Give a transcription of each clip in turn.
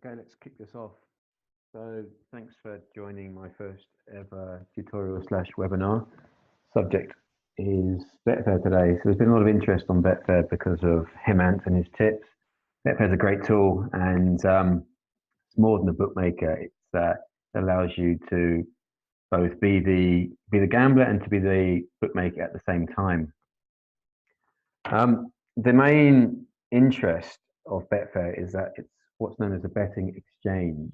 Okay, let's kick this off. So thanks for joining my first ever tutorial slash webinar. Subject is Betfair today. So there's been a lot of interest on Betfair because of Hemant and his tips. Betfair's a great tool, and it's more than a bookmaker. It allows you to both be the gambler and to be the bookmaker at the same time. The main interest of Betfair is that it's what's known as a betting exchange.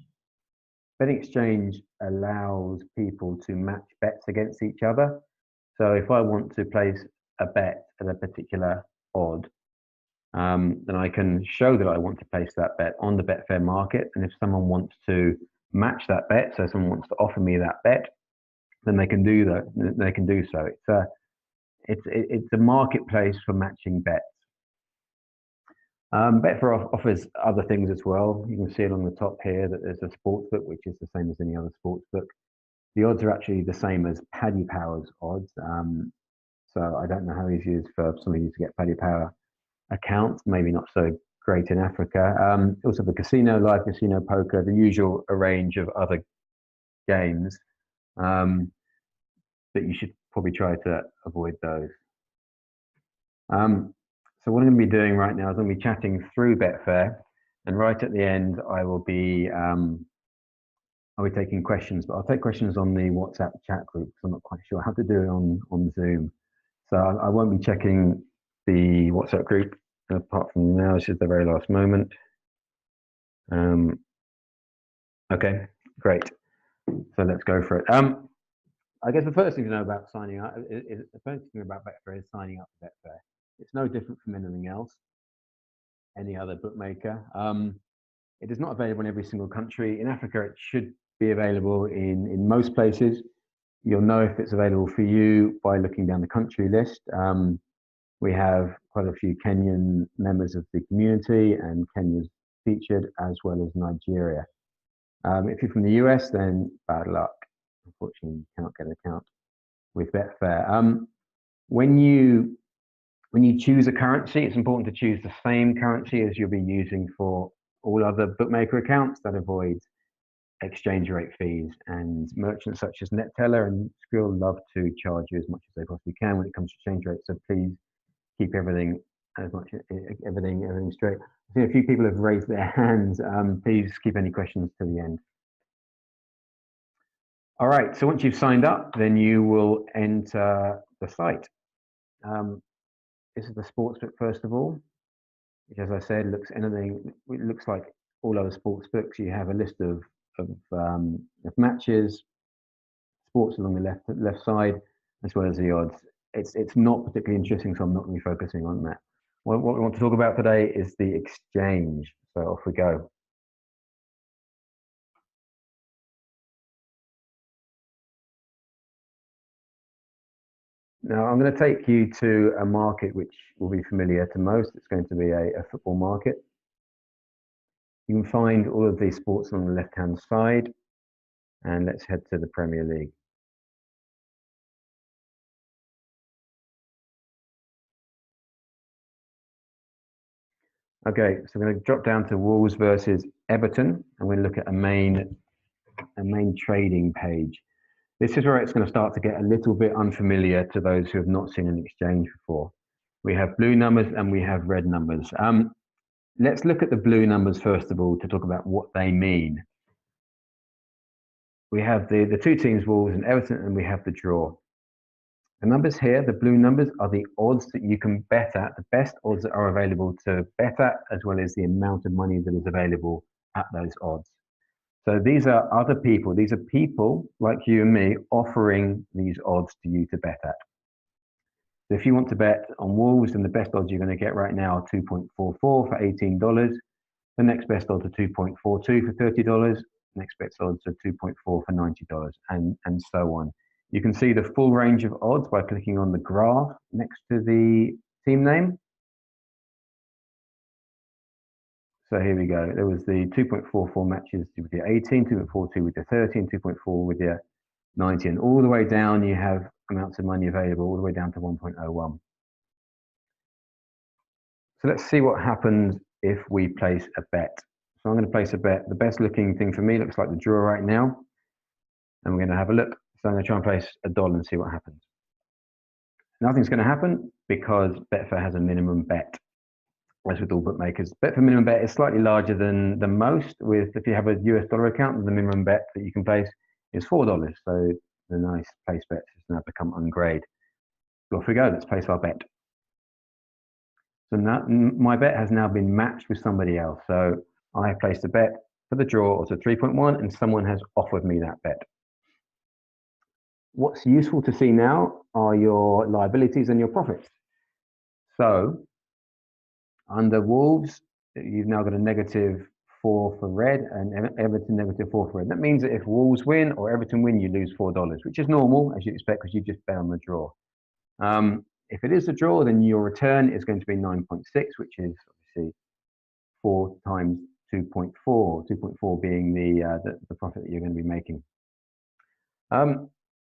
Betting exchange allows people to match bets against each other. So if I want to place a bet at a particular odd, then I can show that I want to place that bet on the Betfair market. And if someone wants to match that bet, so someone wants to offer me that bet, then they can do that. They can do so. It's a marketplace for matching bets. Betfair offers other things as well. You can see along the top here that there's a sportsbook, which is the same as any other sportsbook. The odds are actually the same as Paddy Power's odds. So I don't know how easy it is for some of you to get Paddy Power accounts, maybe not so great in Africa. Also the casino, live casino, poker, the usual range of other games. But you should probably try to avoid those. So what I'm going to be doing right now is I'm going to be chatting through Betfair, and right at the end I'll be taking questions, but I'll take questions on the WhatsApp chat group because I'm not quite sure how to do it on Zoom. So I won't be checking the WhatsApp group apart from now. This is the very last moment. Okay, great. So let's go for it. I guess the first thing to know about signing up is the first thing about Betfair is signing up to Betfair. It's no different from anything else, any other bookmaker. It is not available in every single country. In Africa, it should be available in most places. You'll know if it's available for you by looking down the country list. We have quite a few Kenyan members of the community, and Kenya's featured, as well as Nigeria. If you're from the US, then bad luck. Unfortunately, you cannot get an account with Betfair. When you choose a currency, it's important to choose the same currency as you'll be using for all other bookmaker accounts. That avoids exchange rate fees, and merchants such as NetTeller and Skrill love to charge you as much as they possibly can when it comes to exchange rates. So please keep everything straight. I see a few people have raised their hands. Please keep any questions to the end. All right, so once you've signed up, then you will enter the site. This is the sportsbook first of all, which, as I said, it looks like all other sportsbooks. You have a list of matches, sports along the left side, as well as the odds. It's not particularly interesting, so I'm not going to be focusing on that. What we want to talk about today is the exchange. So off we go. Now I'm going to take you to a market which will be familiar to most. It's going to be a football market. You can find all of these sports on the left-hand side, and let's head to the Premier League. Okay, so we're going to drop down to Wolves versus Everton, and we're going to look at a main trading page. This is where it's going to start to get a little bit unfamiliar to those who have not seen an exchange before. We have blue numbers and we have red numbers. Let's look at the blue numbers first of all to talk about what they mean. We have the two teams, Wolves and Everton, and we have the draw. The numbers here, the blue numbers, are the odds that you can bet at, the best odds that are available to bet at, as well as the amount of money that is available at those odds. So these are other people. These are people like you and me offering these odds to you to bet at. So if you want to bet on Wolves, then the best odds you're going to get right now are 2.44 for $18. The next best odds are 2.42 for $30. Next best odds are 2.4 for $90, and so on. You can see the full range of odds by clicking on the graph next to the team name. So here we go. There was the 2.44 matches with the 18, 2.42 with the 30, and 2.4 with the 90. And all the way down, you have amounts of money available, all the way down to 1.01. So let's see what happens if we place a bet. So I'm going to place a bet. The best looking thing for me looks like the draw right now. And we're going to have a look. So I'm going to try and place $1 and see what happens. Nothing's going to happen because Betfair has a minimum bet. As with all bookmakers, Betfair minimum bet is slightly larger than most. If you have a US dollar account, the minimum bet that you can place is $4. So the nice place bet has now become ungrade. So off we go. Let's place our bet. So now my bet has now been matched with somebody else. So I have placed a bet for the draw or to 3.1, and someone has offered me that bet. What's useful to see now are your liabilities and your profits. So under Wolves, you've now got a -4 for red and Everton -4 for red. That means that if Wolves win or Everton win, you lose $4, which is normal, as you expect, because you just bet on the draw. If it is a draw, then your return is going to be 9.6, which is obviously 4 times 2.4, 2.4 being the profit that you're going to be making.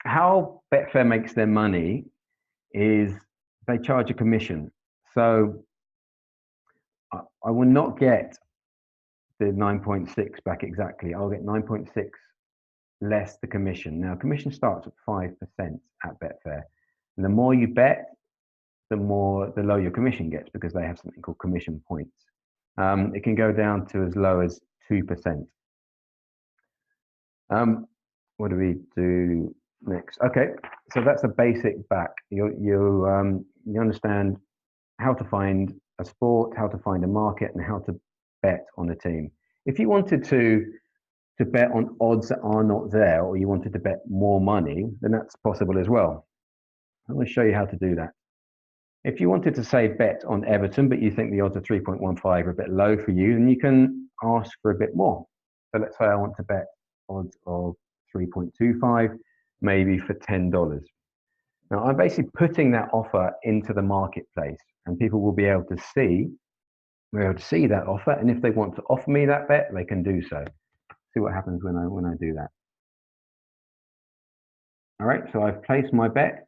How Betfair makes their money is they charge a commission. So I will not get the 9.6 back exactly. I'll get 9.6 less the commission. Now, commission starts at 5% at Betfair. And the more you bet, the lower your commission gets because they have something called commission points. It can go down to as low as 2%. What do we do next? Okay, so that's a basic back. You understand how to find a sport, how to find a market, and how to bet on a team. If you wanted to bet on odds that are not there, or you wanted to bet more money, then that's possible as well. I'm going to show you how to do that. If you wanted to say bet on Everton, but you think the odds of 3.15 are a bit low for you, then you can ask for a bit more. So let's say I want to bet odds of 3.25, maybe for $10. Now I'm basically putting that offer into the marketplace, and people will be able to see that offer. And if they want to offer me that bet, they can do so. See what happens when I do that. All right, so I've placed my bet.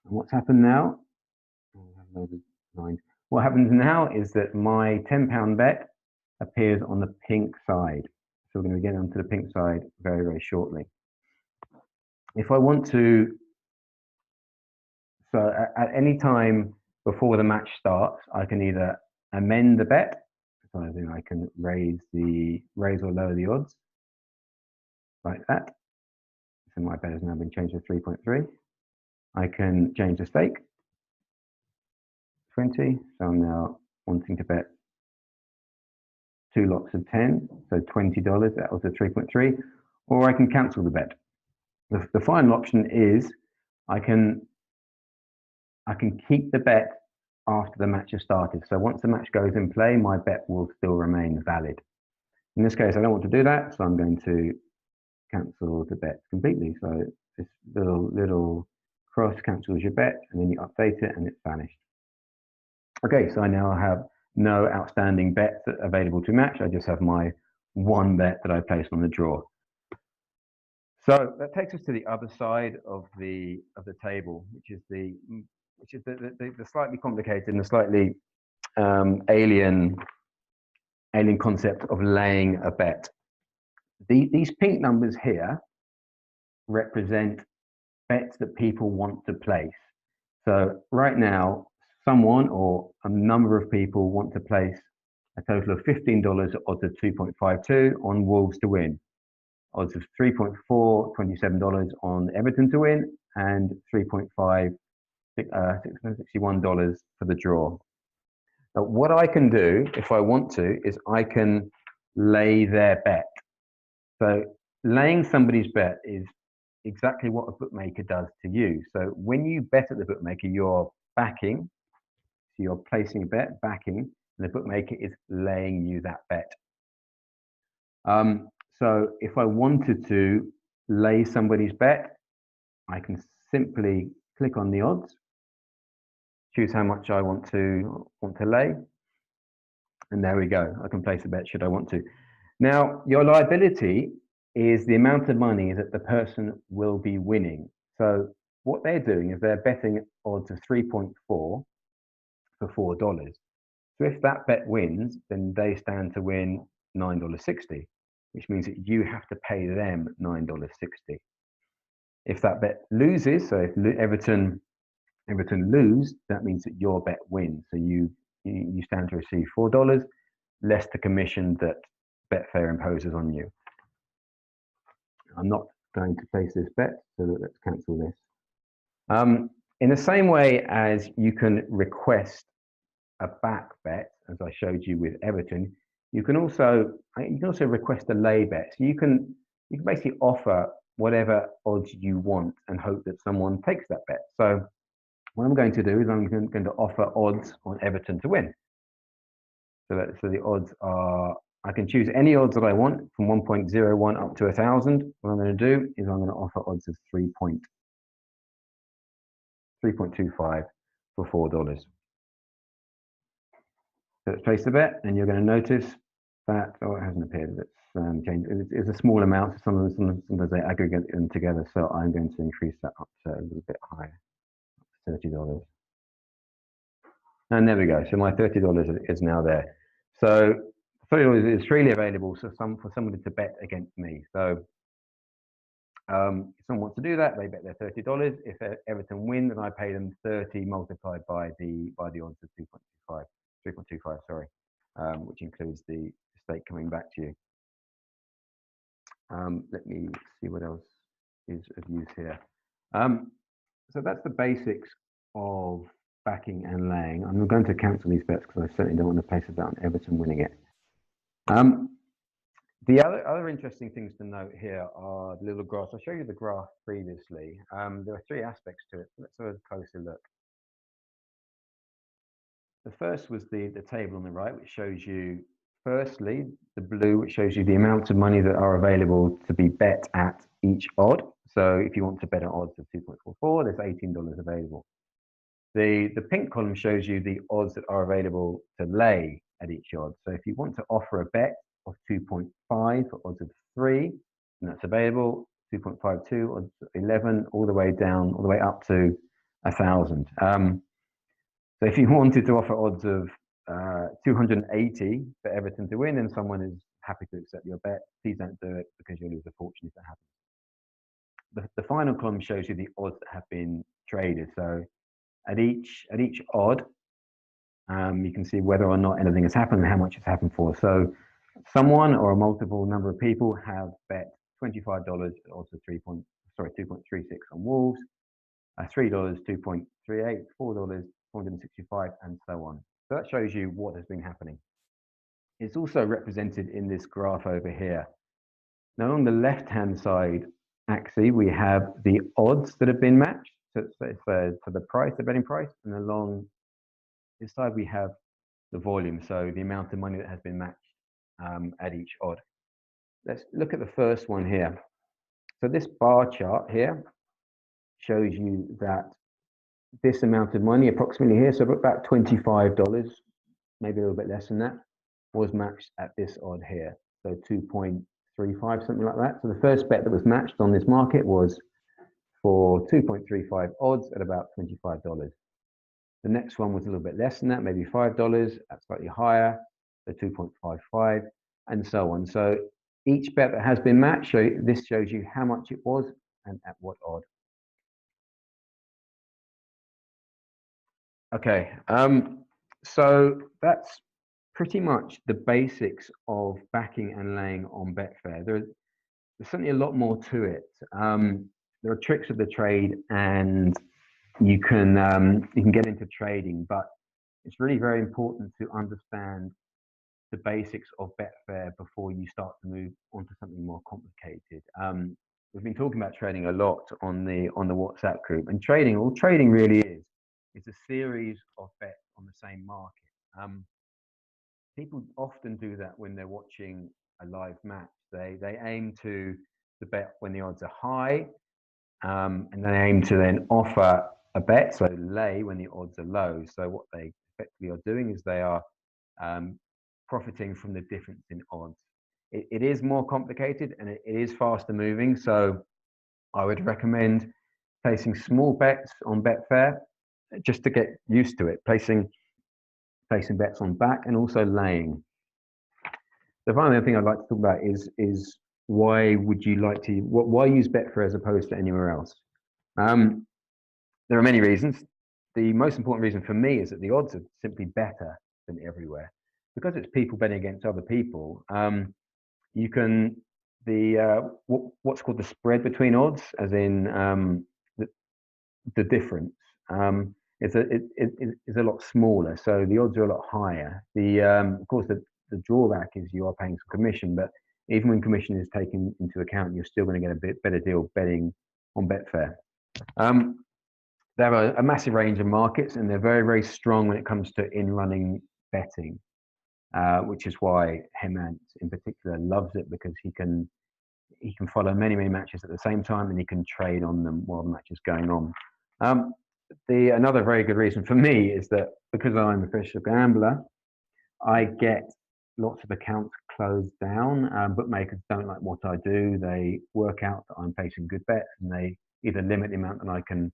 And what's happened now? What happens now is that my £10 bet appears on the pink side. So we're going to get onto the pink side very, very shortly. If I want to, so at any time before the match starts, I can either amend the bet, so I can raise or lower the odds, like that. So my bet has now been changed to 3.3. I can change the stake, 20. So I'm now wanting to bet 2 lots of 10, so $20, that was a 3.3, or I can cancel the bet. The final option is I can keep the bet after the match has started. So once the match goes in play, my bet will still remain valid. In this case, I don't want to do that, so I'm going to cancel the bet completely. So this little cross cancels your bet, and then you update it, and it's vanished. Okay, so I now have no outstanding bets available to match. I just have my one bet that I placed on the draw. So that takes us to the other side of the table, which is the slightly complicated and the slightly alien concept of laying a bet. These pink numbers here represent bets that people want to place. So right now, someone or a number of people want to place a total of $15 at odds of 2.52 on Wolves to win, odds of 3.4, $27 on Everton to win, and 3.5, $661 for the draw. Now, what I can do if I want to is I can lay their bet. So laying somebody's bet is exactly what a bookmaker does to you. So when you bet at the bookmaker, you're backing, so you're placing a bet, backing, and the bookmaker is laying you that bet. So if I wanted to lay somebody's bet, I can simply click on the odds, choose how much I want to lay, and there we go. I can place a bet should I want to. Now, your liability is the amount of money that the person will be winning. So what they're doing is they're betting odds of 3.4 for $4. So if that bet wins, then they stand to win $9.60, which means that you have to pay them $9.60. If that bet loses, so if Everton lose, that means that your bet wins. So you stand to receive $4 less the commission that Betfair imposes on you. I'm not going to place this bet, so let's cancel this. In the same way as you can request a back bet, as I showed you with Everton, you can also request a lay bet. So you can basically offer whatever odds you want and hope that someone takes that bet. So what I'm going to do is I'm going to offer odds on Everton to win. So the odds are, I can choose any odds that I want from 1.01 up to 1,000. What I'm going to do is I'm going to offer odds of 3.25 for $4. So let's place the bet, and you're going to notice that, oh, it hasn't appeared. Let's change. It's a small amount, so sometimes they aggregate them together. So I'm going to increase that up to a little bit higher, $30. And there we go. So my $30 is now there. So $30 is freely available for somebody to bet against me. So if someone wants to do that, they bet their $30. If Everton win, then I pay them 30 multiplied by the odds of 3.25, sorry, which includes the stake coming back to you. Let me see what else is of use here. So that's the basics of backing and laying. I'm going to cancel these bets because I certainly don't want to place a bet on Everton winning it. The other interesting things to note here are the little graphs. I'll show you the graph previously. There are three aspects to it. Let's have a closer look. The first was the table on the right, which shows you, firstly, the blue, which shows you the amount of money that are available to be bet at each odd. So if you want to bet at odds of 2.44, there's $18 available. The pink column shows you the odds that are available to lay at each odd. So if you want to offer a bet of 2.5 for odds of 3, and that's available, 2.52, odds of 11, all the way down, all the way up to 1,000. So if you wanted to offer odds of 280 for Everton to win, and someone is happy to accept your bet, please don't do it because you'll lose a fortune if that happens. The final column shows you the odds that have been traded. So at each odd, you can see whether or not anything has happened and how much it's happened for. So someone or a multiple number of people have bet $25 at odds of 2.36 on Wolves, $3, 2.38, $4, 465, and so on. So that shows you what has been happening. It's also represented in this graph over here. Now on the left-hand side axis, we have the odds that have been matched. So for the price, the betting price, and along this side we have the volume, so the amount of money that has been matched at each odd. Let's look at the first one here. So this bar chart here shows you that this amount of money, approximately here, so about $25, maybe a little bit less than that, was matched at this odd here. So 2.35, something like that. So the first bet that was matched on this market was for 2.35 odds at about $25. The next one was a little bit less than that, maybe $5, that's slightly higher, so 2.55, and so on. So each bet that has been matched, this shows you how much it was and at what odd. Okay, so that's pretty much the basics of backing and laying on Betfair. There's certainly a lot more to it. There are tricks of the trade, and you can get into trading, but it's really very important to understand the basics of Betfair before you start to move on to something more complicated. We've been talking about trading a lot on the WhatsApp group, and all trading really is a series of bets on the same market. People often do that when they're watching a live match. They aim to bet when the odds are high, and they aim to then offer a bet, so lay when the odds are low. So what they effectively are doing is they are profiting from the difference in odds. It is more complicated and it is faster moving. So I would recommend placing small bets on Betfair just to get used to it, placing bets on back and also laying. the final thing I'd like to talk about is why would you like to why use Betfair as opposed to anywhere else? Um, there are many reasons. The most important reason for me is that the odds are simply better than everywhere because it's people betting against other people. You can what's called the spread between odds, as in the difference. Is a lot smaller, so the odds are a lot higher. Of course, the drawback is you are paying some commission, but even when commission is taken into account, you're still going to get a bit better deal betting on Betfair. They have a massive range of markets, and they're very, very strong when it comes to in-running betting, which is why Hemant in particular loves it, because he can follow many, many matches at the same time, and he can trade on them while the match is going on. Another very good reason for me is that because I'm a professional gambler, I get lots of accounts closed down. Bookmakers don't like what I do. They work out that I'm placing good bets, and they either limit the amount that I can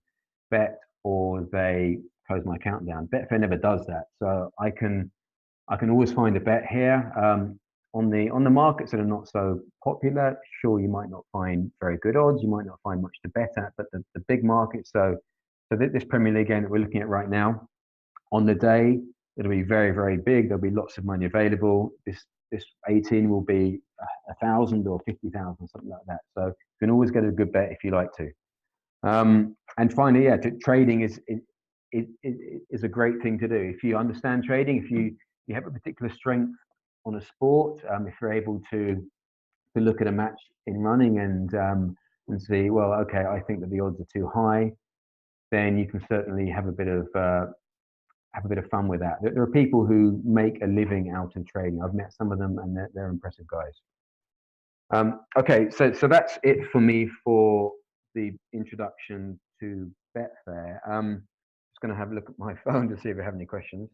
bet, or they close my account down. Betfair never does that, so I can always find a bet here. On the markets that are not so popular, sure, you might not find very good odds, you might not find much to bet at, but the big markets, so this Premier League game that we're looking at right now, on the day, it'll be very, very big. There'll be lots of money available. This 18 will be 1,000 or 50,000, something like that. So you can always get a good bet if you like to. And finally, yeah, trading is a great thing to do. If you understand trading, if you have a particular strength on a sport, if you're able to look at a match in running and see, well, okay, I think that the odds are too high, then you can certainly have a bit of fun with that. There are people who make a living out of trading. I've met some of them, and they're impressive guys. Okay, so that's it for me for the introduction to Betfair. Just going to have a look at my phone to see if I have any questions.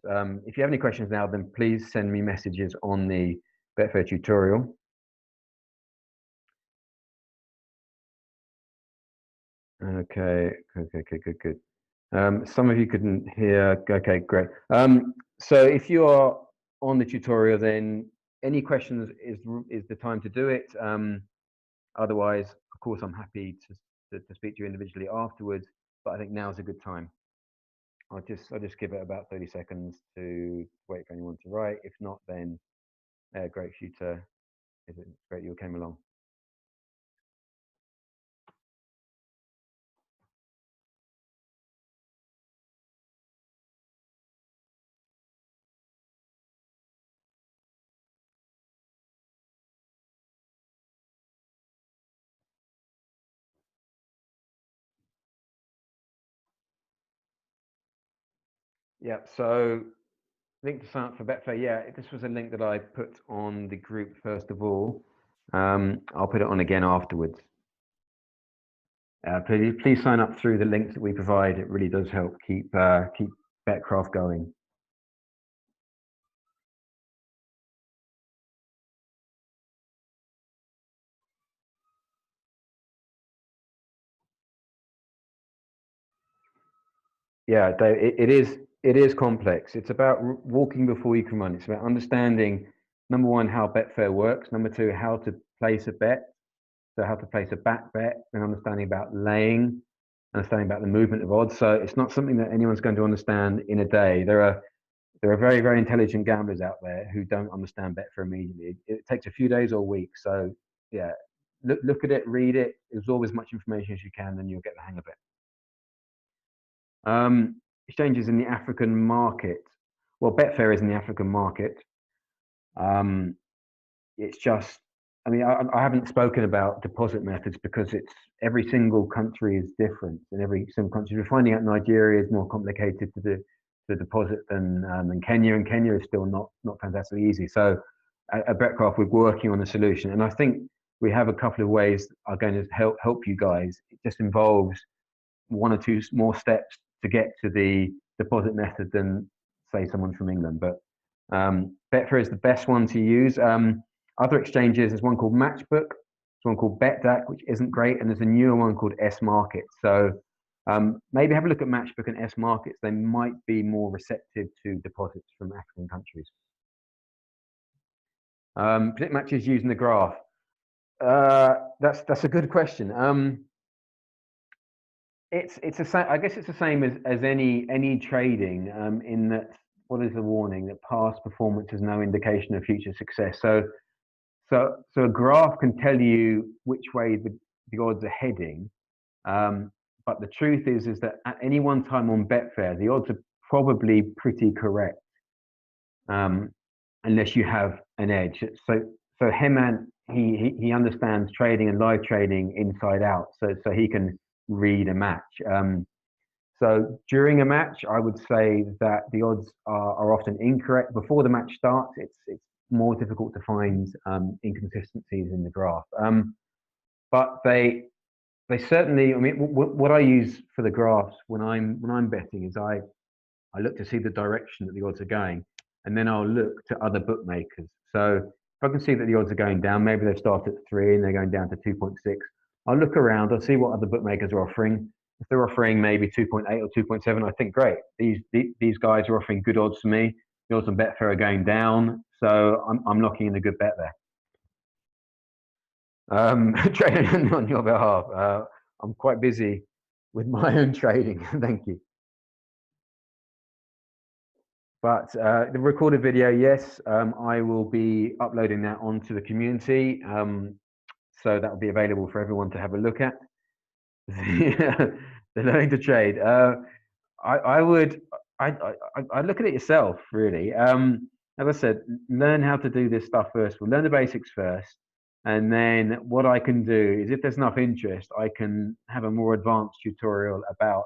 If you have any questions now, then please send me messages on the Betfair tutorial. Okay, good. Some of you couldn't hear. Okay, great. So if you are on the tutorial, then any questions is the time to do it. Otherwise, of course, I'm happy to speak to you individually afterwards, but I think now is a good time. I'll just give it about 30 seconds to wait for anyone to write. If not, then great for you to. It's great you came along. Yeah. So link to sign up for Betfair. Yeah, this was a link that I put on the group first of all. I'll put it on again afterwards. Please sign up through the links that we provide. It really does help keep BetCraft going. Yeah, Dave, it is complex. It's about walking before you can run. It's about understanding, number one, how Betfair works. Number two, how to place a bet. So how to place a back bet, and understanding about laying, understanding about the movement of odds. So it's not something that anyone's going to understand in a day. There are very, very intelligent gamblers out there who don't understand Betfair immediately. It takes a few days or weeks. So yeah, look at it, read it, absorb as much information as you can, then you'll get the hang of it. Exchanges in the African market. Well, Betfair is in the African market. It's just, I mean, I haven't spoken about deposit methods because it's every single country is different, and every single country. We're finding out Nigeria is more complicated to deposit than Kenya, and Kenya is still not fantastically easy. So at BetCraft, we're working on a solution, and I think we have a couple of ways that are going to help you guys. It just involves one or two more steps to get to the deposit method than say someone from England. But Betfair is the best one to use. Other exchanges, there's one called Matchbook, there's one called BetDAC, which isn't great, and there's a newer one called S Market. So maybe have a look at Matchbook and S Markets. They might be more receptive to deposits from African countries. Predict matches using the graph. That's a good question. It's the same. I guess it's the same as any trading. In that, what is the warning? That past performance is no indication of future success. So a graph can tell you which way the odds are heading. But the truth is that at any one time on Betfair, the odds are probably pretty correct, um, unless you have an edge. So Heman, he understands trading and live trading inside out, so he can read a match. So during a match, I would say that the odds are often incorrect. Before the match starts, it's more difficult to find inconsistencies in the graph. But they certainly. I mean, what I use for the graphs when I'm betting is I look to see the direction that the odds are going, and then I'll look to other bookmakers. So if I can see that the odds are going down, maybe they've started at 3 and they're going down to 2.6. I'll look around. I'll see what other bookmakers are offering. If they're offering maybe 2.8 or 2.7, I think great. These guys are offering good odds for me. The odds on Betfair are going down, so I'm locking in a good bet there. Trading on your behalf. I'm quite busy with my own trading. Thank you. But the recorded video, yes, I will be uploading that onto the community. So that will be available for everyone to have a look at. The learning to trade. I would, I look at it yourself, really. As I said, learn how to do this stuff first. We'll learn the basics first. And then what I can do is if there's enough interest, I can have a more advanced tutorial about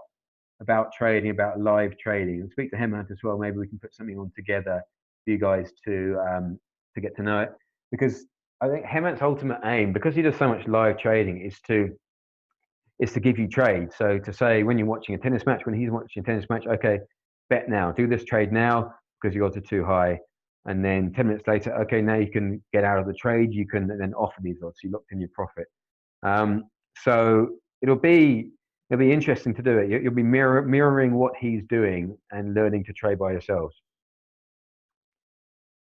trading, about live trading, and speak to Hemant as well. Maybe we can put something on together for you guys to get to know it. Because I think Hemant's ultimate aim, because he does so much live trading, is to give you trade. So to say when you're watching a tennis match, when he's watching a tennis match, okay, bet now, do this trade now because your odds are too high. And then 10 minutes later, okay, now you can get out of the trade. You can then offer these odds. So you locked in your profit. So it'll be interesting to do it. You'll be mirroring what he's doing and learning to trade by yourselves.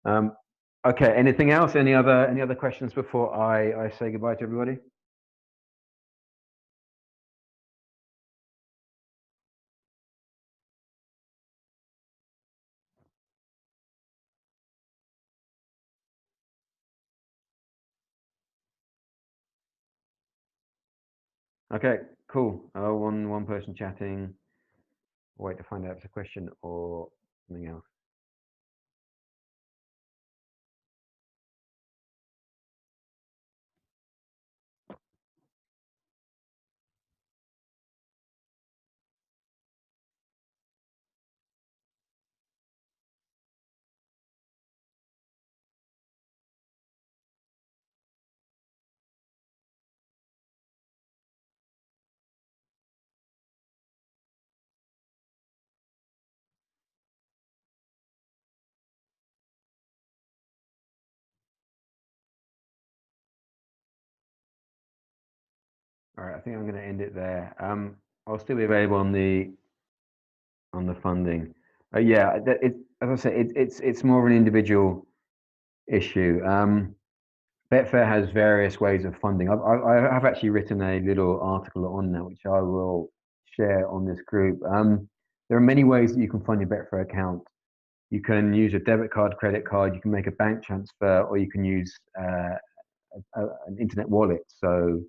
Okay. Anything else? Any other questions before I say goodbye to everybody? Okay. Cool. One person chatting. Wait to find out if it's a question or something else. All right, I think I'm going to end it there. I'll still be available on the funding. Yeah, as I said, it's more of an individual issue. Betfair has various ways of funding. I've actually written a little article on that, which I will share on this group. There are many ways that you can fund your Betfair account. You can use a debit card, credit card. You can make a bank transfer, or you can use an internet wallet. So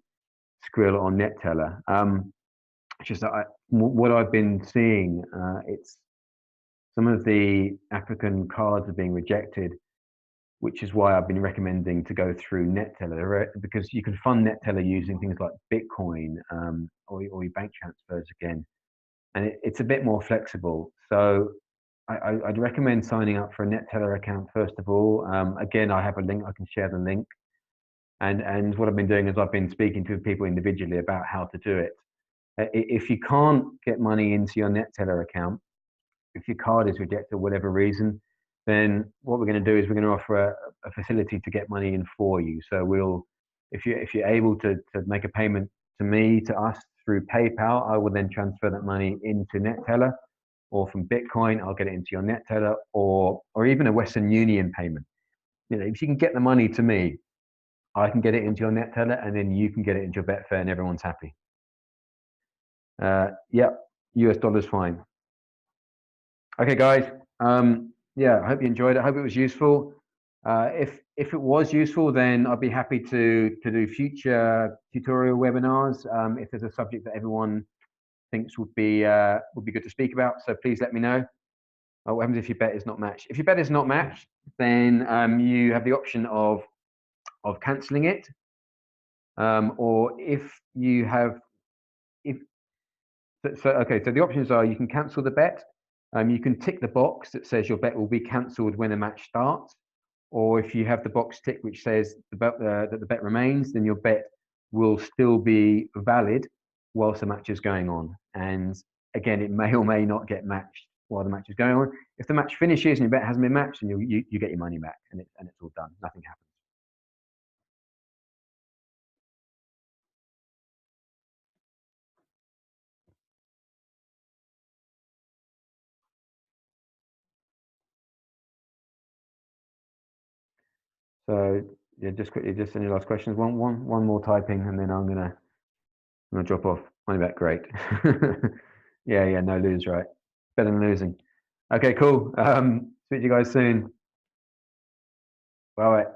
Skrill or Neteller. It's just that what I've been seeing, it's some of the African cards are being rejected, which is why I've been recommending to go through Neteller because you can fund Neteller using things like Bitcoin or your bank transfers again, and it's a bit more flexible. So I'd recommend signing up for a Neteller account first of all. Again, I have a link. I can share the link. And what I've been doing is I've been speaking to people individually about how to do it. If you can't get money into your Neteller account, if your card is rejected for whatever reason, then what we're going to do is we're going to offer a facility to get money in for you. So if you're able to make a payment to us through PayPal, I will then transfer that money into Neteller, or from Bitcoin, I'll get it into your Neteller, or even a Western Union payment. if you can get the money to me, I can get it into your net teller, and then you can get it into your Betfair, and everyone's happy. Yep, US dollar's fine. Okay, guys. Yeah, I hope you enjoyed it. I hope it was useful. If it was useful, then I'd be happy to do future tutorial webinars. If there's a subject that everyone thinks would be good to speak about, so please let me know. What happens if your bet is not matched? If your bet is not matched, then you have the option of cancelling it, or if you have okay. So the options are: you can cancel the bet. You can tick the box that says your bet will be cancelled when a match starts, or if you have the box tick which says that the bet remains, then your bet will still be valid whilst the match is going on. And again, it may or may not get matched while the match is going on. If the match finishes and your bet hasn't been matched, then you get your money back, and it's all done. Nothing happens. So yeah, just quickly, just any last questions. One more typing, and then I'm gonna drop off. Money back, great. Yeah, no lose, right? Better than losing. Okay, cool. Speak to you guys soon. Bye.